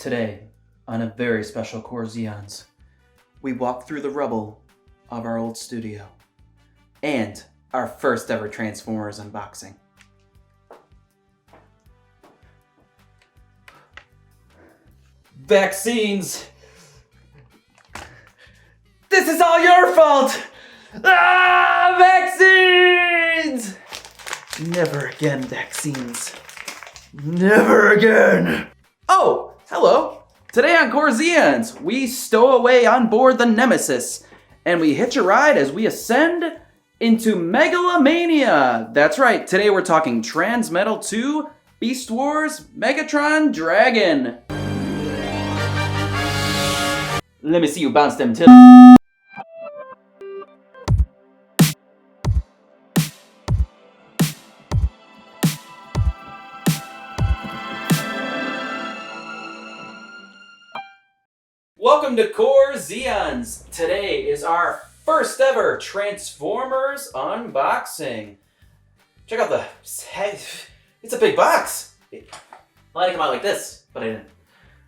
Today, on a very special Corzeons, we walk through the rubble of our old studio and our first ever Transformers unboxing. Vaccines! This is all your fault! Vaccines! Never again, vaccines. Never again! Oh, hello. Today on Corzeons, we stow away on board the Nemesis, and we hitch a ride as we ascend into Megalomania. That's right, today we're talking Transmetal 2, Beast Wars, Megatron, Dragon. Let me see you bounce them till. Welcome to Corzeons. Today is our first ever Transformers unboxing. Check out the, it's a big box. I like them out like this, but I didn't.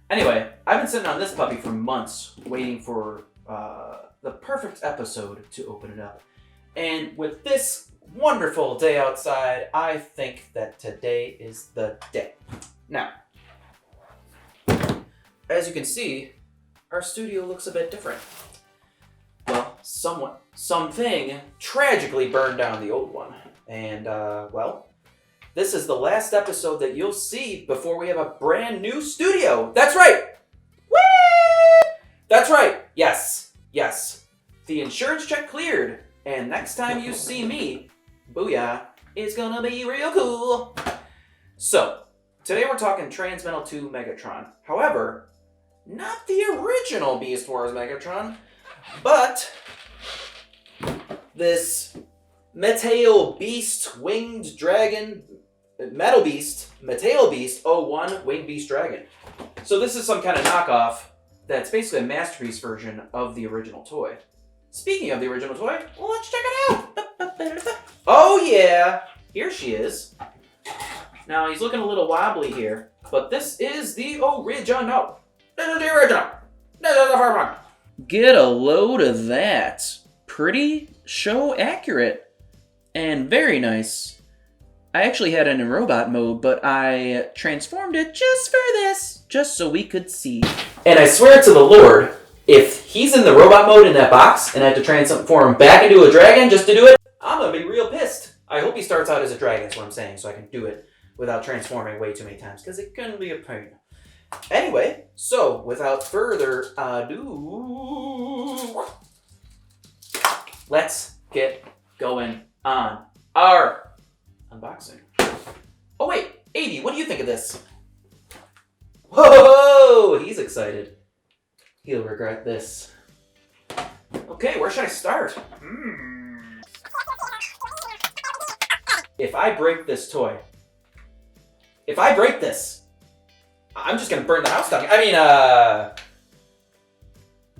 Anyway, I've been sitting on this puppy for months, waiting for the perfect episode to open it up. And with this wonderful day outside, I think that today is the day. Now, as you can see, our studio looks a bit different. Well, something tragically burned down the old one. And, well, this is the last episode that you'll see before we have a brand new studio. That's right! Woo! That's right! Yes. The insurance check cleared. And next time you see me, booyah, it's gonna be real cool. So, today we're talking Transmetal 2 Megatron. However, not the original Beast Wars Megatron, but this Metal Beast Winged Dragon, Metal Beast, Metal Beast 01 Winged Beast Dragon. So this is some kind of knockoff that's basically a masterpiece version of the original toy. Speaking of the original toy, well, let's check it out. Oh yeah, here she is. Now he's looking a little wobbly here, but this is the original. This is the original. This is the first one. Get a load of that. Pretty, show accurate, and very nice. I actually had it in robot mode, but I transformed it just for this, just so we could see. And I swear to the Lord, if he's in the robot mode in that box, and I have to transform him back into a dragon just to do it, I'm gonna be real pissed. I hope he starts out as a dragon, is what I'm saying, so I can do it without transforming way too many times, because it can be a pain. Anyway, so without further ado, let's get going on our unboxing. Oh wait, 80, what do you think of this? Whoa, he's excited. He'll regret this. Okay, where should I start? If I break this toy, I'm just gonna burn the house down. I mean,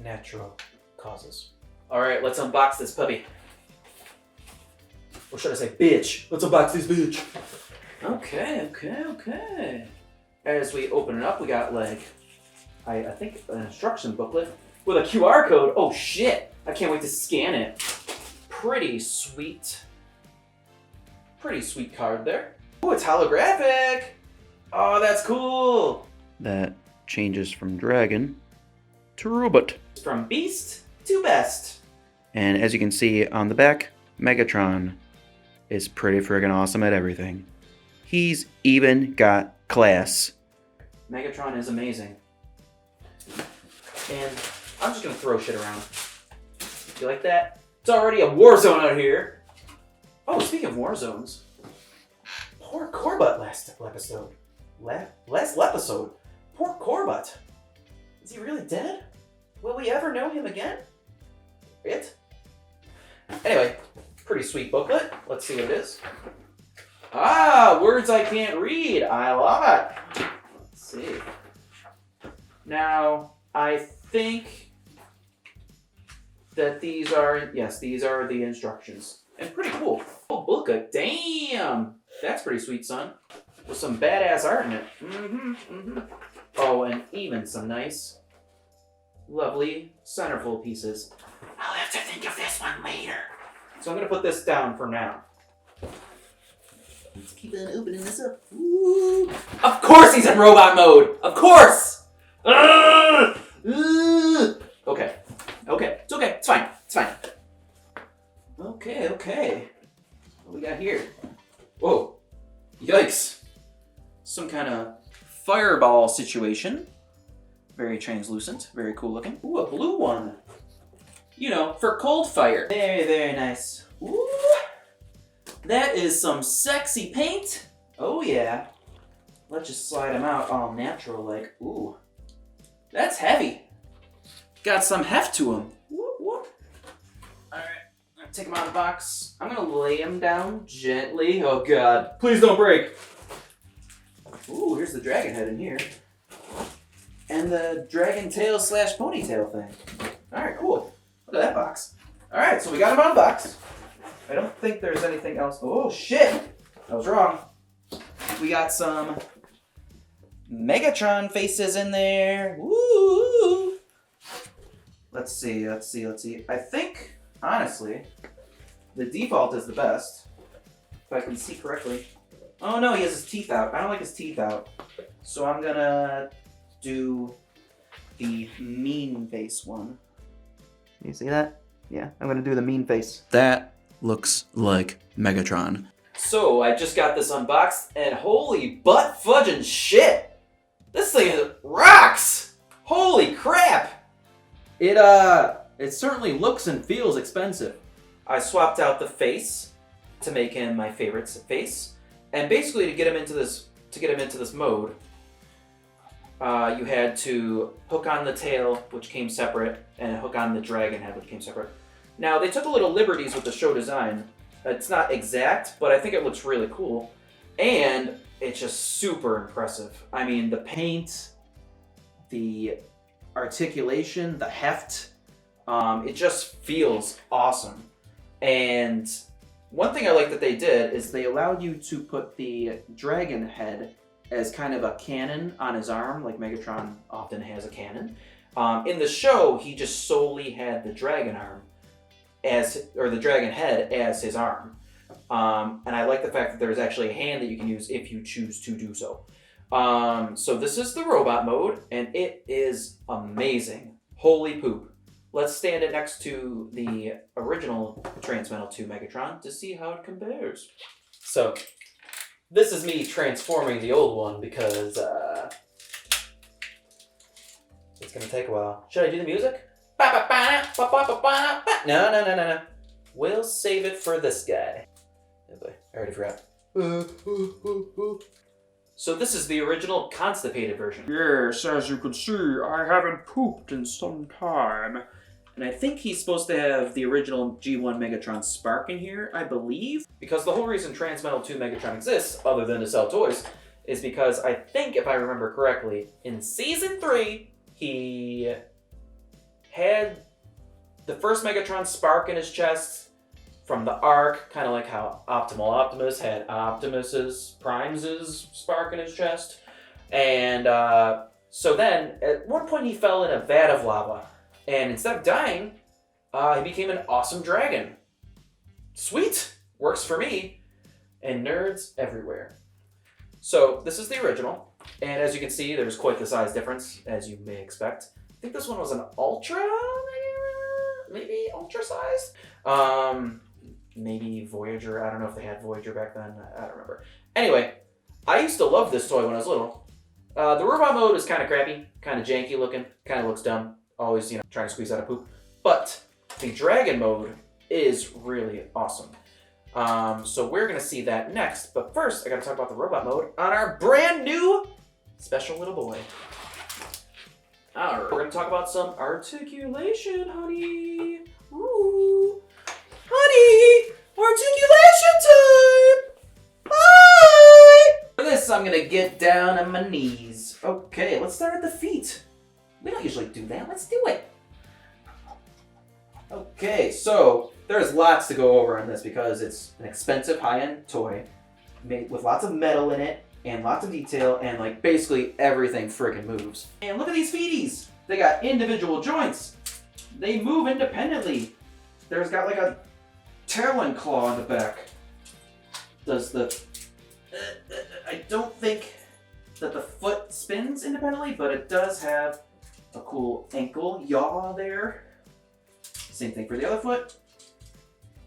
natural causes. All right, let's unbox this puppy. Or should I say bitch? Let's unbox this bitch. Okay. As we open it up, we got like, I think an instruction booklet with a QR code. Oh shit, I can't wait to scan it. Pretty sweet card there. Oh, it's holographic. Oh, that's cool. That changes from dragon to robot. From beast to best. And as you can see on the back, Megatron is pretty friggin' awesome at everything. He's even got class. Megatron is amazing. And I'm just gonna throw shit around. You like that? It's already a war zone out here. Oh, speaking of war zones, poor Corbett last episode. Poor Corbett. Is he really dead? Will we ever know him again? Anyway, pretty sweet booklet. Let's see what it is. Ah, words I can't read. I love it. Let's see. Now, I think that these are the instructions. And pretty cool. Oh, booklet. Damn. That's pretty sweet, son. With some badass art in it. Oh, and even some nice, lovely centerfold pieces. I'll have to think of this one later. So I'm going to put this down for now. Let's keep on opening this up. Ooh. Of course he's in robot mode! Of course! Okay. Okay. It's okay. It's fine. It's fine. Okay. What we got here? Whoa. Yikes. Some kind of fireball situation. Very translucent. Very cool looking. Ooh, a blue one. You know, for cold fire. Very, very nice. Ooh. That is some sexy paint. Oh, yeah. Let's just slide them out all natural like. Ooh. That's heavy. Got some heft to them. Whoop, whoop. All right. I'm gonna take them out of the box. I'm gonna lay them down gently. Oh, God. Please don't break. Ooh, here's the dragon head in here. And the dragon tail / ponytail thing. All right, cool. Look at that box. All right, so we got them out of the box. I don't think there's anything else. Oh, shit. I was wrong. We got some Megatron faces in there. Woo! Let's see. I think, honestly, the default is the best. If I can see correctly. Oh, no, he has his teeth out. I don't like his teeth out. So I'm gonna do the mean face one. You see that? Yeah, I'm gonna do the mean face. That looks like Megatron. So I just got this unboxed, and holy butt fudging shit! This thing rocks! Holy crap! It certainly looks and feels expensive. I swapped out the face to make him my favorite face, and basically to get him into this mode, you had to hook on the tail, which came separate, and hook on the dragon head, which came separate. Now, they took a little liberties with the show design. It's not exact, but I think it looks really cool. And it's just super impressive. I mean, the paint, the articulation, the heft, it just feels awesome. And one thing I like that they did is they allowed you to put the dragon head as kind of a cannon on his arm, like Megatron often has a cannon. In the show, he just solely had the dragon arm the dragon head as his arm. And I like the fact that there's actually a hand that you can use if you choose to do so. So this is the robot mode, and it is amazing. Holy poop. Let's stand it next to the original Transmetal 2 Megatron to see how it compares. So, this is me transforming the old one because it's going to take a while. Should I do the music? No. We'll save it for this guy. Oh boy, I already forgot. So this is the original constipated version. Yes, as you can see, I haven't pooped in some time. And I think he's supposed to have the original G1 Megatron Spark in here, I believe. Because the whole reason Transmetal 2 Megatron exists, other than to sell toys, is because I think, if I remember correctly, in Season 3, he had the first Megatron Spark in his chest from the Ark, kind of like how Optimal Optimus had Prime's Spark in his chest. And so then, at one point he fell in a vat of lava. And instead of dying, he became an awesome dragon. Sweet! Works for me. And nerds everywhere. So, this is the original. And as you can see, there's quite the size difference, as you may expect. I think this one was an ultra, maybe ultra sized? Maybe Voyager. I don't know if they had Voyager back then. I don't remember. Anyway, I used to love this toy when I was little. The robot mode is kind of crappy, kind of janky looking, kind of looks dumb. Always, trying to squeeze out a poop. But the dragon mode is really awesome. So we're going to see that next. But first, I got to talk about the robot mode on our brand new special little boy. Alright, we're going to talk about some articulation, honey. Ooh. Honey! Articulation time! Bye! For this, I'm going to get down on my knees. Okay, let's start at the feet. We don't usually do that. Let's do it. Okay, so there's lots to go over on this because it's an expensive high-end toy made with lots of metal in it. and lots of detail, and like basically everything friggin' moves. And look at these feeties! They got individual joints. They move independently. There's got like a talon claw in the back. Does the... I don't think that the foot spins independently, but it does have a cool ankle yaw there. Same thing for the other foot.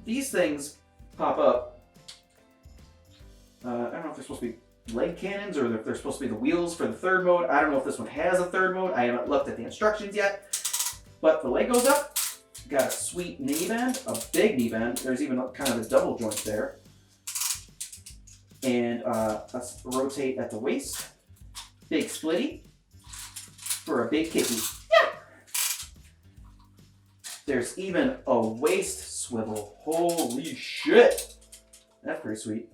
These things pop up. I don't know if they're supposed to be leg cannons or if they're supposed to be the wheels for the third mode. I don't know if this one has a third mode. I haven't looked at the instructions yet. But the leg goes up. Got a sweet knee bend, a big knee bend. There's even kind of a double joint there. And let's rotate at the waist. Big splitty for a big kicky. Yeah! There's even a waist swivel. Holy shit! That's pretty sweet.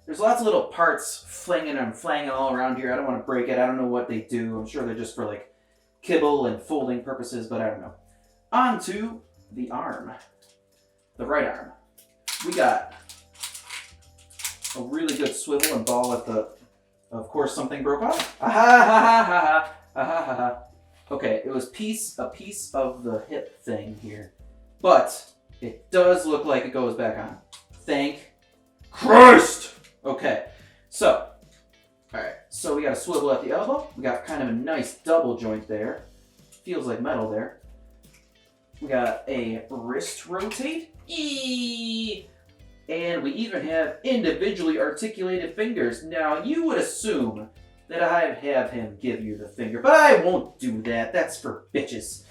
There's lots of little parts flinging and flanging all around here. I don't want to break it. I don't know what they do. I'm sure they're just for like kibble and folding purposes, but I don't know. On to the arm. The right arm. We got a really good swivel and ball at the... Of course, something broke off. Ah ha ha ha ha ha ha ha ha. Okay, it was a piece of the hip thing here, but it does look like it goes back on. Thank Christ. Okay, so all right, so we got a swivel at the elbow. We got kind of a nice double joint there. Feels like metal there. We got a wrist rotate. Eee! And we even have individually articulated fingers. Now, you would assume that I have him give you the finger, but I won't do that. That's for bitches.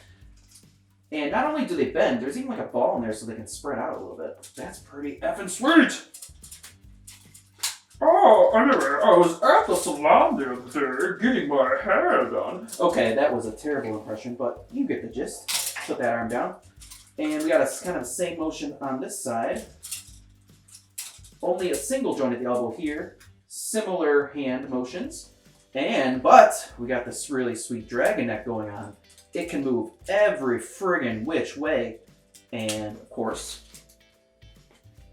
And not only do they bend, there's even like a ball in there so they can spread out a little bit. That's pretty effing sweet. Oh, anyway, I was at the salon the other day getting my hair done. Okay, that was a terrible impression, but you get the gist. Put that arm down. And we got a kind of the same motion on this side. Only a single joint at the elbow here. Similar hand motions. But we got this really sweet dragon neck going on. It can move every friggin' which way. And of course,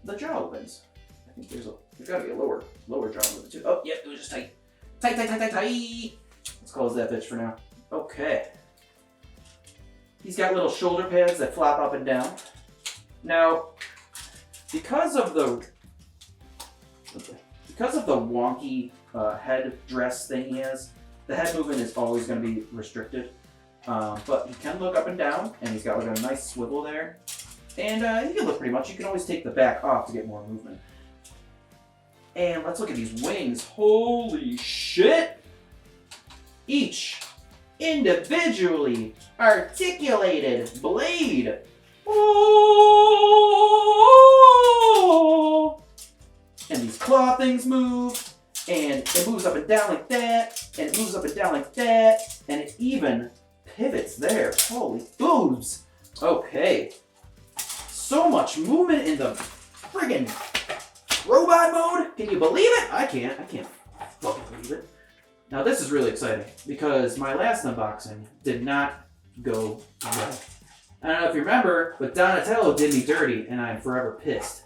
the jaw opens. I think there's gotta be a lower jaw movement too. Oh, yeah, it was just tight. Tight. Let's close that bitch for now. Okay. He's got little shoulder pads that flop up and down. Now, because of the wonky head dress thing he has, the head movement is always going to be restricted. But he can look up and down, and he's got like a nice swivel there. And he can look pretty much. You can always take the back off to get more movement. And let's look at these wings. Holy shit! Each individually articulated blade. Oh! And these claw things move, and it moves up and down like that, and it moves up and down like that, and it even pivots there. Holy boobs! Okay. So much movement in the friggin' robot mode. Can you believe it? I can't fucking believe it. Now this is really exciting because my last unboxing did not go well. I don't know if you remember, but Donatello did me dirty and I'm forever pissed.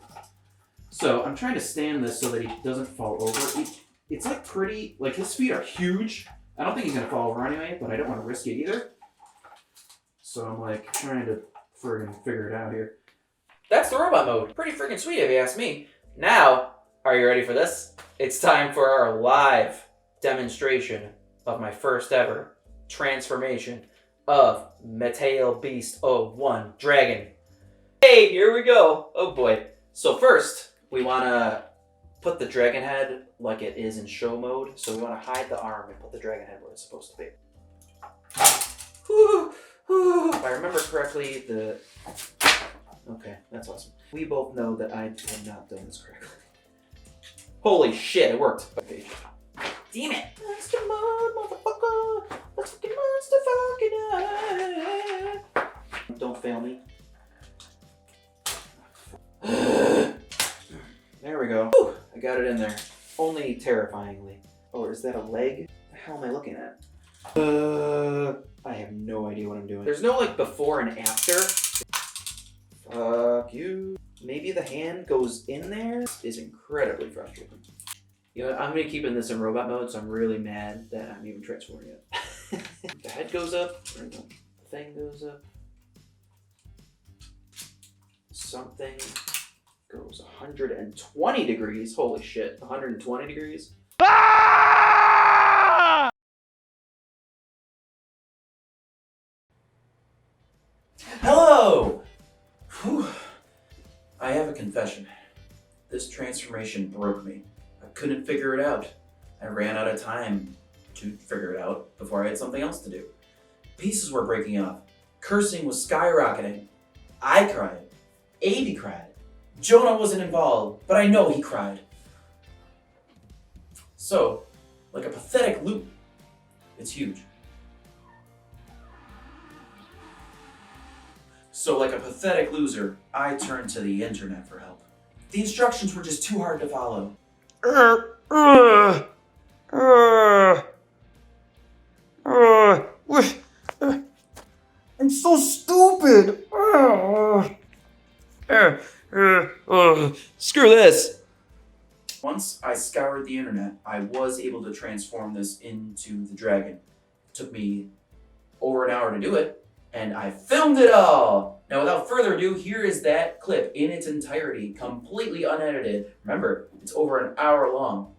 So I'm trying to stand this so that he doesn't fall over. It's like pretty, like his feet are huge. I don't think he's gonna fall over anyway, but I don't want to risk it either. So I'm like trying to friggin' figure it out here. That's the robot mode. Pretty friggin' sweet if you ask me. Now, are you ready for this? It's time for our live demonstration of my first ever transformation of Metal Beast 01 Dragon. Hey, here we go. Oh boy. So first, we want to put the dragon head like it is in show mode. So we want to hide the arm and put the dragon head where it's supposed to be. If I remember correctly, Okay, that's awesome. We both know that I have not done this correctly. Holy shit, it worked. Okay. Damn it! Monster mode, motherfucker! Let's fucking monster fucking Don't fail me. There we go. Whew, I got it in there. Only terrifyingly. Oh, is that a leg? What the hell am I looking at? I have no idea what I'm doing. There's no like before and after. Fuck you. Maybe the hand goes in there? Is incredibly frustrating. You know, I'm gonna keep in this in robot mode, so I'm really mad that I'm even transforming it. The head goes up, or the thing goes up. Something goes 120 degrees. Holy shit, 120 degrees? Ah! Hello! Whew. I have a confession. This transformation broke me. I couldn't figure it out. I ran out of time to figure it out before I had something else to do. Pieces were breaking off. Cursing was skyrocketing. I cried. Avi cried. Jonah wasn't involved, but I know he cried. So, like a pathetic loop, it's huge. So like a pathetic loser, I turned to the internet for help. The instructions were just too hard to follow. I'm so stupid. Screw this. Once I scoured the internet, I was able to transform this into the dragon. It took me over an hour to do it, and I filmed it all! Now without further ado, here is that clip in its entirety, completely unedited. Remember, it's over an hour long.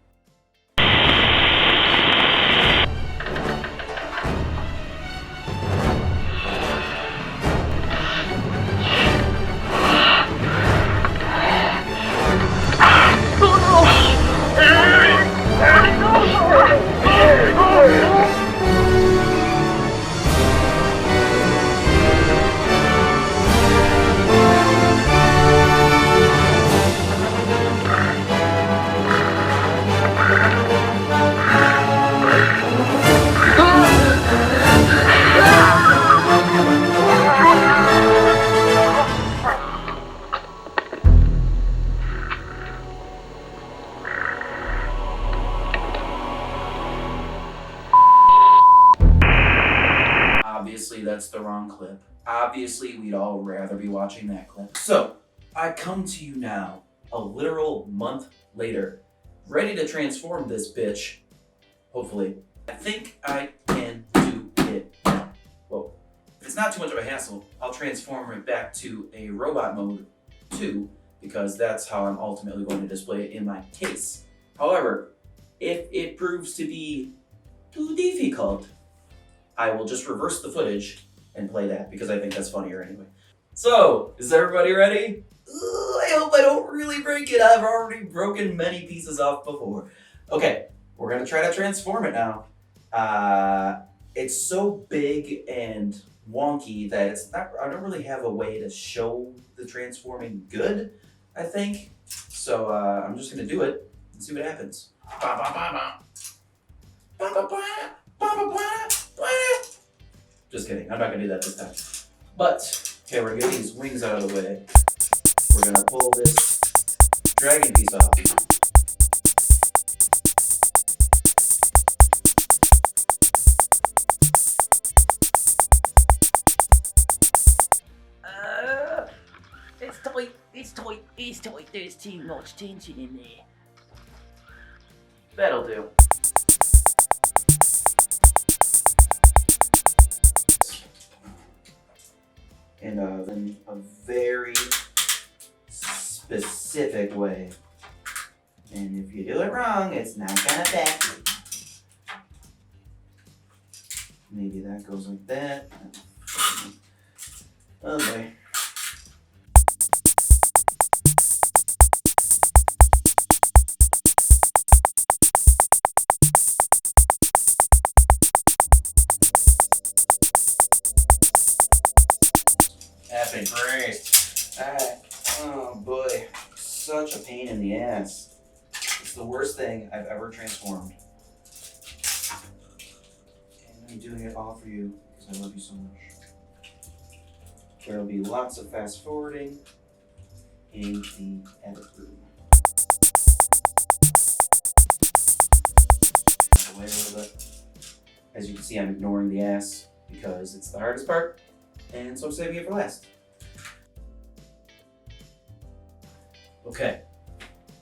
Obviously, that's the wrong clip. Obviously, we'd all rather be watching that clip. So, I come to you now, a literal month later, ready to transform this bitch. Hopefully. I think I can do it now. Whoa. If it's not too much of a hassle, I'll transform it back to a robot mode too, because that's how I'm ultimately going to display it in my case. However, if it proves to be too difficult, I will just reverse the footage and play that because I think that's funnier anyway. So, is everybody ready? I hope I don't really break it. I've already broken many pieces off before. Okay, we're gonna try to transform it now. It's so big and wonky that I don't really have a way to show the transforming good, I think. So I'm just gonna do it and see what happens. Just kidding, I'm not gonna do that this time. But, okay, we're gonna get these wings out of the way. We're gonna pull this dragon piece off. It's tight, there's too much tension in there. That'll do. In a very specific way. And if you do it wrong, it's not gonna affect you. Maybe that goes like that. Oh boy. Happy great. Alright. Oh boy. Such a pain in the ass. It's the worst thing I've ever transformed. And I'm doing it all for you because I love you so much. There'll be lots of fast forwarding in the edit room. Away a little bit. As you can see, I'm ignoring the ass because it's the hardest part, and so I'm saving it for last. Okay,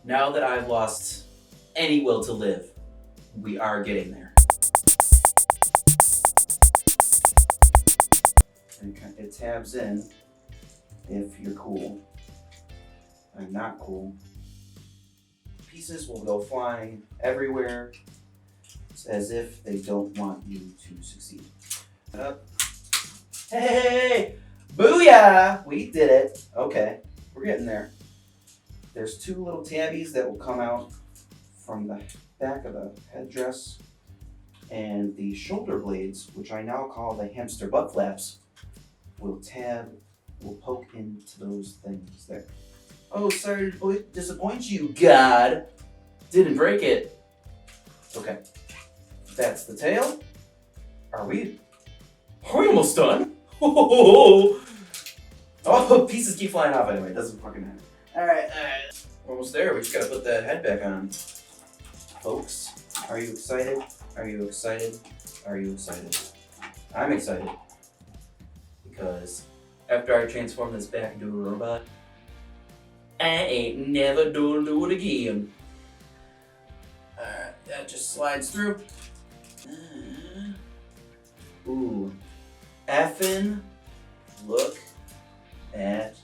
now that I've lost any will to live, we are getting there. And it tabs in if you're cool. I'm not cool. Pieces will go flying everywhere. It's as if they don't want you to succeed. Up. Hey! Booyah! We did it. Okay, we're getting there. There's two little tabbies that will come out from the back of the headdress, and the shoulder blades, which I now call the hamster butt flaps, will poke into those things there. Oh, sorry to disappoint you, God. Didn't break it. Okay, that's the tail. Are we almost done? Oh, pieces keep flying off anyway. It doesn't fucking matter. All right. Almost there. We just gotta put that head back on. Folks, are you excited? Are you excited? Are you excited? I'm excited. Because after I transform this back into a robot, I ain't never gonna do it again. Alright, that just slides through. Ooh. Effin' look at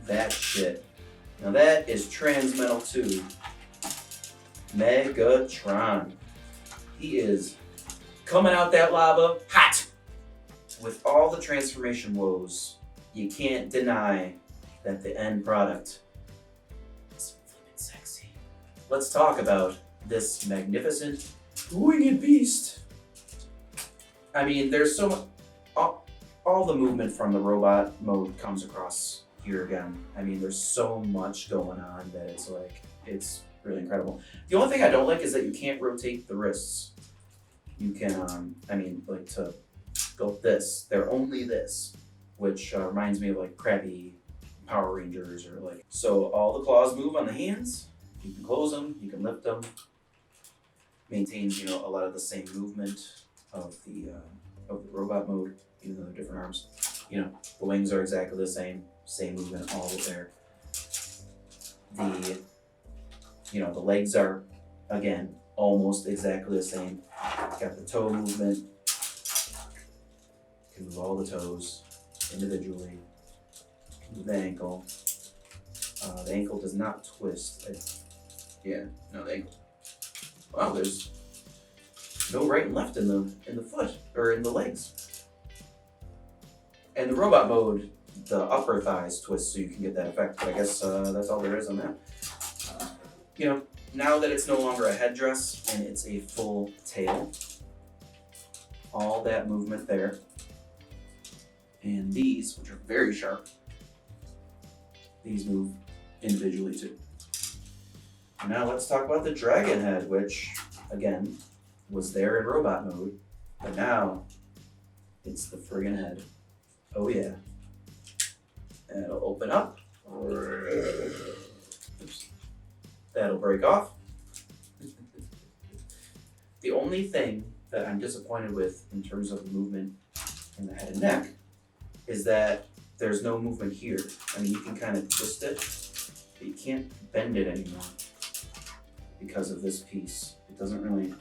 that shit. Now that is Transmetal 2. Megatron. He is coming out that lava hot. With all the transformation woes, you can't deny that the end product is flippin' sexy. Let's talk about this magnificent winged beast. I mean, there's so much. All the movement from the robot mode comes across here again. I mean, there's so much going on that it's really incredible. The only thing I don't like is that you can't rotate the wrists. You can, to go this. They're only this, which reminds me of like crappy Power Rangers or like. So all the claws move on the hands. You can close them. You can lift them. Maintains a lot of the same movement of the robot mode, even though they're different arms. The wings are exactly the same movement all there. The legs are, again, almost exactly the same. Got the toe movement. You can move all the toes individually. You can move the ankle. The ankle does not twist. The ankle. Wow, there's no right and left in the foot or in the legs. And the robot mode, the upper thighs twist so you can get that effect. But I guess that's all there is on that. Now that it's no longer a headdress and it's a full tail, all that movement there, and these, which are very sharp, these move individually too. Now let's talk about the dragon head, which, again, was there in robot mode, but now it's the friggin' head. Oh yeah. And it'll open up. Oops. That'll break off. The only thing that I'm disappointed with in terms of movement in the head and neck is that there's no movement here. I mean, you can kind of twist it, but you can't bend it anymore because of this piece. It doesn't really.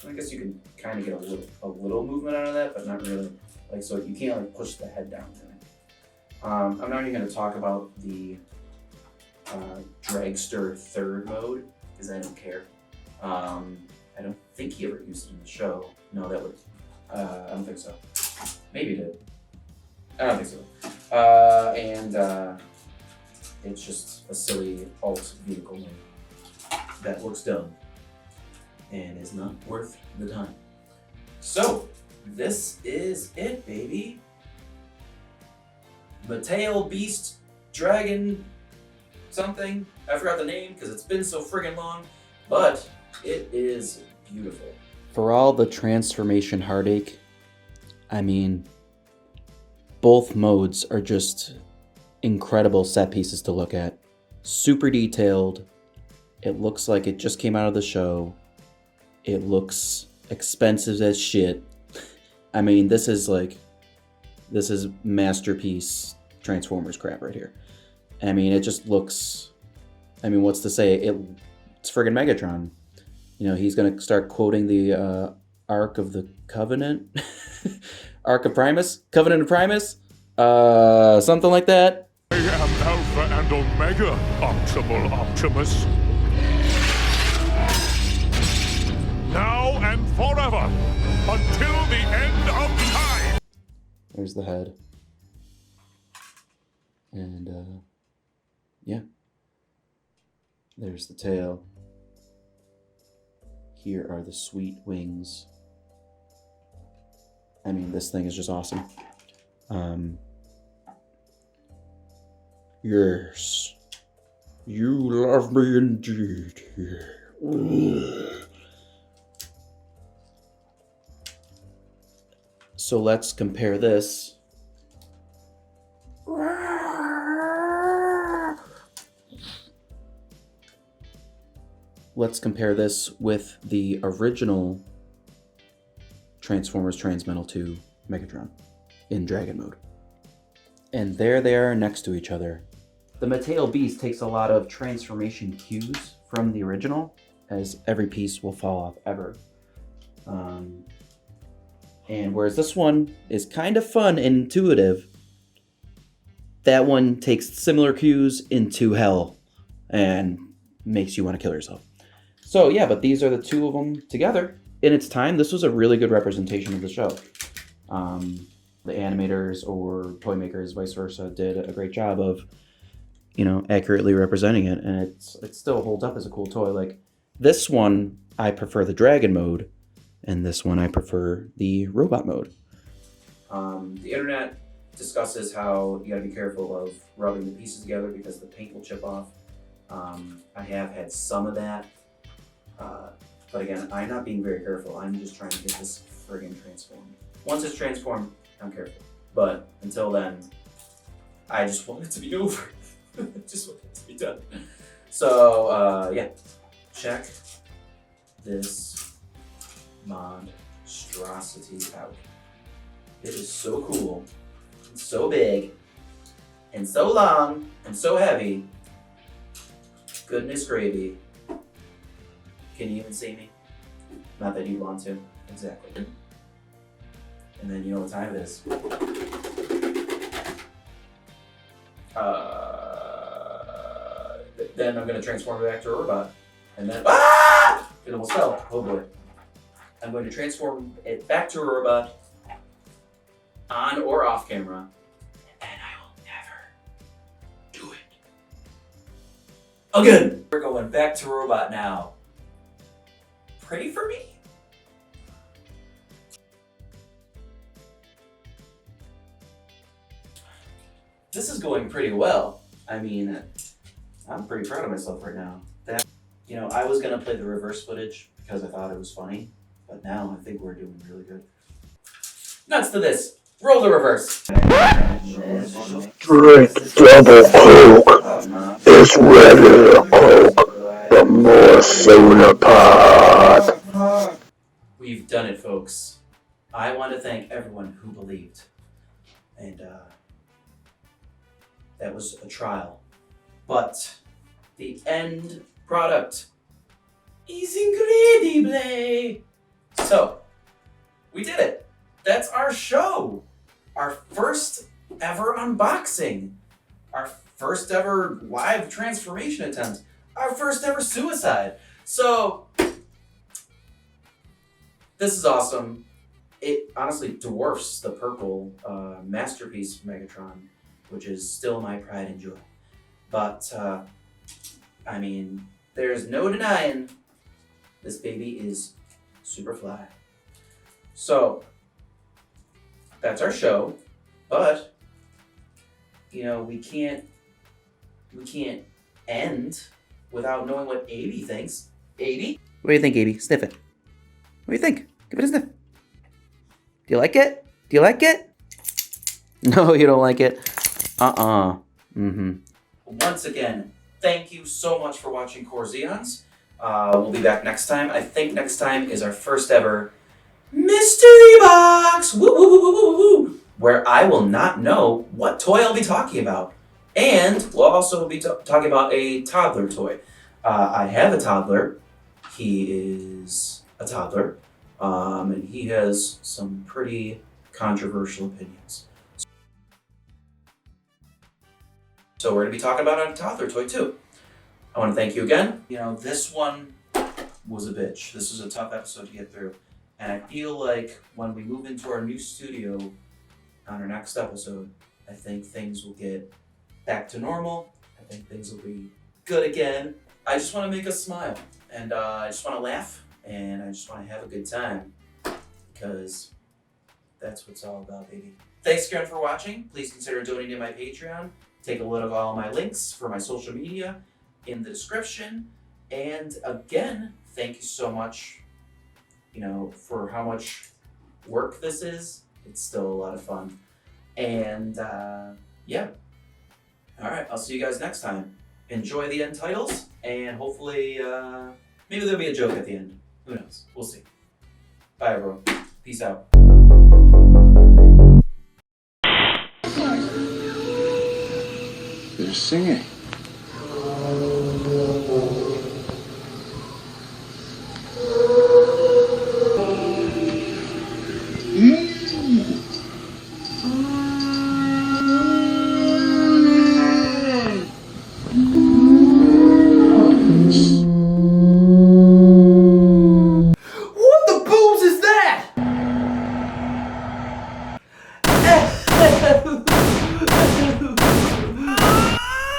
I guess you can kind of get a little movement out of that, but not really. So you can't push the head down really. I'm not even going to talk about the Dragster third mode because I don't care. I don't think he ever used it in the show. No, that would. I don't think so. Maybe he did. I don't think so. It's just a silly alt vehicle mode that looks dumb and is not worth the time. So, this is it, baby. Mateo Beast Dragon something. I forgot the name because it's been so friggin' long, but it is beautiful. For all the transformation heartache, I mean, both modes are just incredible set pieces to look at. Super detailed. It looks like it just came out of the show. It looks expensive as shit. I mean, this is masterpiece Transformers crap right here. I mean, it just looks, what's to say? it's friggin' Megatron. You know, he's gonna start quoting the Ark of the Covenant, Ark of Primus, Covenant of Primus, something like that. I am Alpha and Omega, Optimal Optimus. Now and forever, until the end of time. There's the head. And, yeah. There's the tail. Here are the sweet wings. I mean, this thing is just awesome. Yes. You love me indeed. So let's compare this. Let's compare this with the original Transformers Transmetal 2 Megatron in Dragon mode. And there they are next to each other. The Mateo Beast takes a lot of transformation cues from the original, as every piece will fall off ever. And whereas this one is kind of fun and intuitive, that one takes similar cues into hell and makes you want to kill yourself. So yeah, but these are the two of them together. In its time, this was a really good representation of the show. The animators or toy makers, vice versa, did a great job of, you know, accurately representing it, and it still holds up as a cool toy. Like this one, I prefer the dragon mode, and this one I prefer the robot mode. The internet discusses how you gotta be careful of rubbing the pieces together because the paint will chip off. I have had some of that, but again, I'm not being very careful. I'm just trying to get this friggin' transformed. Once it's transformed, I'm careful. But until then, I just want it to be over. Just want it to be done. So, yeah. Check this monstrosity out. It is so cool, and so big, and so long, and so heavy. Goodness gravy. Can you even see me? Not that you want to. Exactly. And then you know what time it is. Then I'm gonna transform it back to a robot. And then, it almost fell. Oh boy. I'm going to transform it back to a robot, on or off camera, and I will never do it again. We're going back to a robot now. Pray for me? This is going pretty well. I mean, I'm pretty proud of myself right now. You know, I was gonna play the reverse footage because I thought it was funny, but now I think we're doing really good. Nuts to this. Roll the reverse. Drink double Coke. It's regular Coke, but more soda pop. We've done it, folks. I want to thank everyone who believed. And, that was a trial. But the end product is incredible. So, we did it. That's our show. Our first ever unboxing. Our first ever live transformation attempt. Our first ever suicide. So, this is awesome. It honestly dwarfs the purple Masterpiece Megatron, which is still my pride and joy. But, I mean, there's no denying this baby is super fly. So, that's our show, but, you know, we can't end without knowing what AB thinks. AB? What do you think, AB? Sniff it. What do you think? Give it a sniff. Do you like it? Do you like it? No, you don't like it. Once again, thank you so much for watching Corzeons. We'll be back next time. I think next time is our first ever mystery box, woo, woo, woo, woo, woo, woo, where I will not know what toy I'll be talking about. And we'll also be talking about a toddler toy. I have a toddler. He is a toddler, and he has some pretty controversial opinions. So we're going to be talking about a toddler toy too. I want to thank you again. You know, this one was a bitch. This was a tough episode to get through. And I feel like when we move into our new studio on our next episode, I think things will get back to normal. I think things will be good again. I just want to make us smile. And I just want to laugh. And I just want to have a good time. Because that's what it's all about, baby. Thanks again for watching. Please consider donating to my Patreon. Take a look at all my links for my social media in the description. And again, thank you so much, you know, for how much work this is. It's still a lot of fun. And yeah. All right, I'll see you guys next time. Enjoy the end titles, and hopefully, maybe there'll be a joke at the end. Who knows? We'll see. Bye, everyone. Peace out. They're singing.